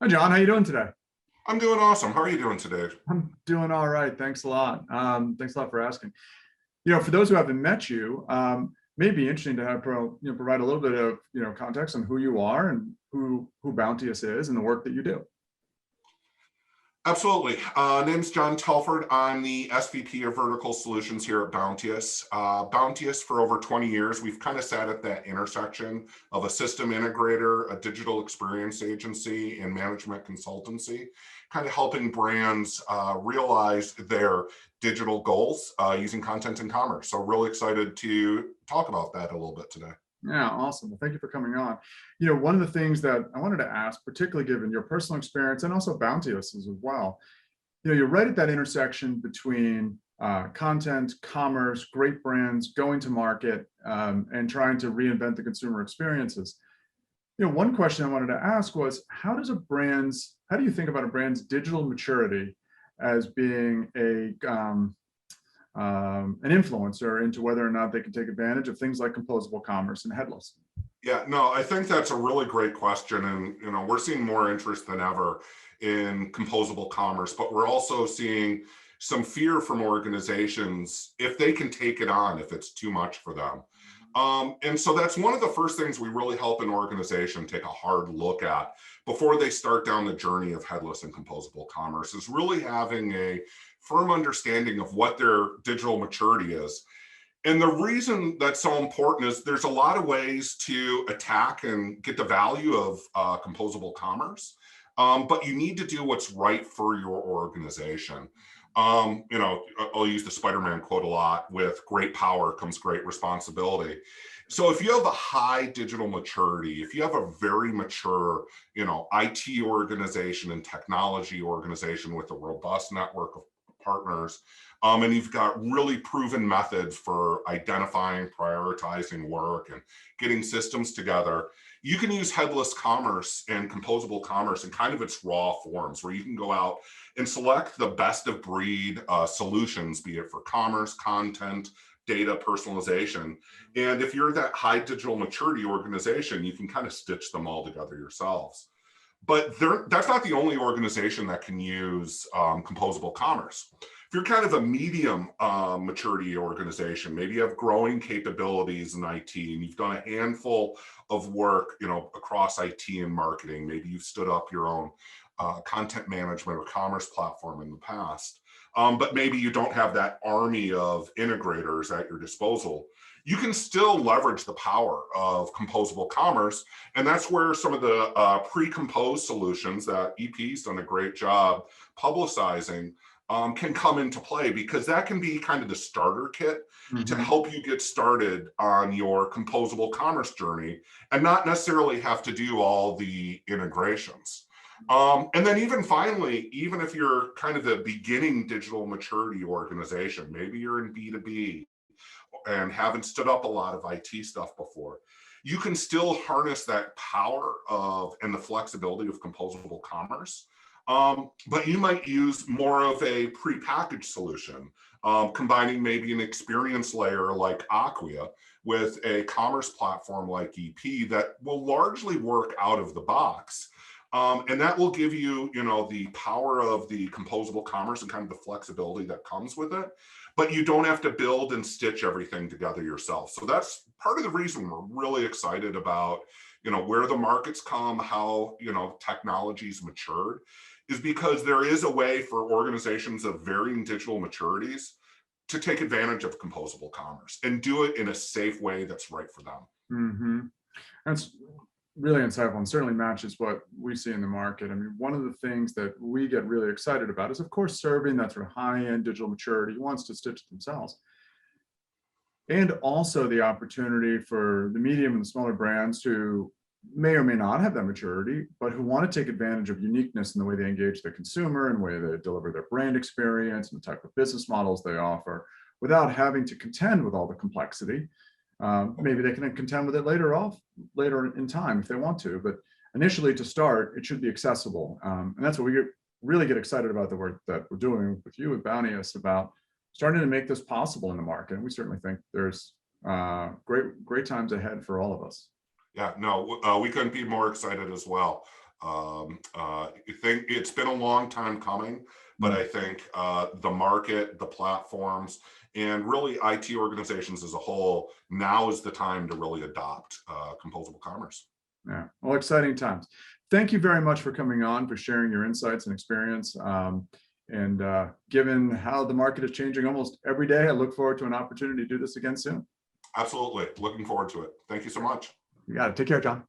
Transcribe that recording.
Hi, John. How you doing today? I'm doing awesome. How are you doing today? I'm doing all right. Thanks a lot. Thanks a lot for asking. For those who haven't met you, may be interesting to have provide a little bit of context on who you are and who Bounteous is and the work that you do. Absolutely. Name's John Telford. I'm the SVP of Vertical Solutions here at Bounteous. Bounteous, for over 20 years, we've kind of sat at that intersection of a system integrator, a digital experience agency, and management consultancy, kind of helping brands realize their digital goals using content and commerce. So really excited to talk about that a little bit today. Yeah, awesome. Well, thank you for coming on. One of the things that I wanted to ask, particularly given your personal experience and also Bounteous as well, you're right at that intersection between content, commerce, great brands, going to market, and trying to reinvent the consumer experiences. One question I wanted to ask was, how do you think about a brand's digital maturity as being an influencer into whether or not they can take advantage of things like composable commerce and headless? Yeah, no, I think that's a really great question. And, we're seeing more interest than ever in composable commerce, but we're also seeing some fear from organizations if they can take it on, if it's too much for them. And so that's one of the first things we really help an organization take a hard look at before they start down the journey of headless and composable commerce, is really having a firm understanding of what their digital maturity is. And the reason that's so important is there's a lot of ways to attack and get the value of composable commerce, but you need to do what's right for your organization. I'll use the Spider-Man quote a lot: with great power comes great responsibility. So if you have a high digital maturity, if you have a very mature, IT organization and technology organization with a robust network of partners, and you've got really proven methods for identifying, prioritizing work, and getting systems together, you can use headless commerce and composable commerce in kind of its raw forms, where you can go out and select the best of breed solutions, be it for commerce, content, data, personalization. And if you're that high digital maturity organization, you can kind of stitch them all together yourselves. But that's not the only organization that can use composable commerce. If you're kind of a medium maturity organization, maybe you have growing capabilities in IT and you've done a handful of work, across IT and marketing. Maybe you've stood up your own content management or commerce platform in the past, but maybe you don't have that army of integrators at your disposal. You can still leverage the power of composable commerce. And that's where some of the pre-composed solutions that EP's done a great job publicizing can come into play, because that can be kind of the starter kit to help you get started on your composable commerce journey and not necessarily have to do all the integrations. And then even finally, even if you're kind of the beginning digital maturity organization, maybe you're in B2B, and haven't stood up a lot of IT stuff before, you can still harness that power of and the flexibility of composable commerce. But you might use more of a prepackaged solution, combining maybe an experience layer like Acquia with a commerce platform like EP that will largely work out of the box. And that will give you, the power of the composable commerce and kind of the flexibility that comes with it. But you don't have to build and stitch everything together yourself. So that's part of the reason we're really excited about, where the markets come, how, technology's matured, is because there is a way for organizations of varying digital maturities to take advantage of composable commerce and do it in a safe way that's right for them. Mm-hmm. That's really insightful and certainly matches what we see in the market. I mean, one of the things that we get really excited about is, of course, serving that sort of high-end digital maturity who wants to stitch it themselves. And also the opportunity for the medium and the smaller brands who may or may not have that maturity, but who want to take advantage of uniqueness in the way they engage the consumer and the way they deliver their brand experience and the type of business models they offer without having to contend with all the complexity. Maybe they can contend with it later in time if they want to, but initially to start, it should be accessible. And that's what we really get excited about, the work that we're doing with you at Bounteous about starting to make this possible in the market. And we certainly think there's great times ahead for all of us. Yeah, no, we couldn't be more excited as well. think it's been a long time coming, but I think the market, the platforms, and really IT organizations as a whole, now is the time to really adopt composable commerce. Yeah, well, exciting times. Thank you very much for coming on, for sharing your insights and experience. And given how the market is changing almost every day, I look forward to an opportunity to do this again soon. Absolutely. Looking forward to it. Thank you so much. You got it. Take care, John.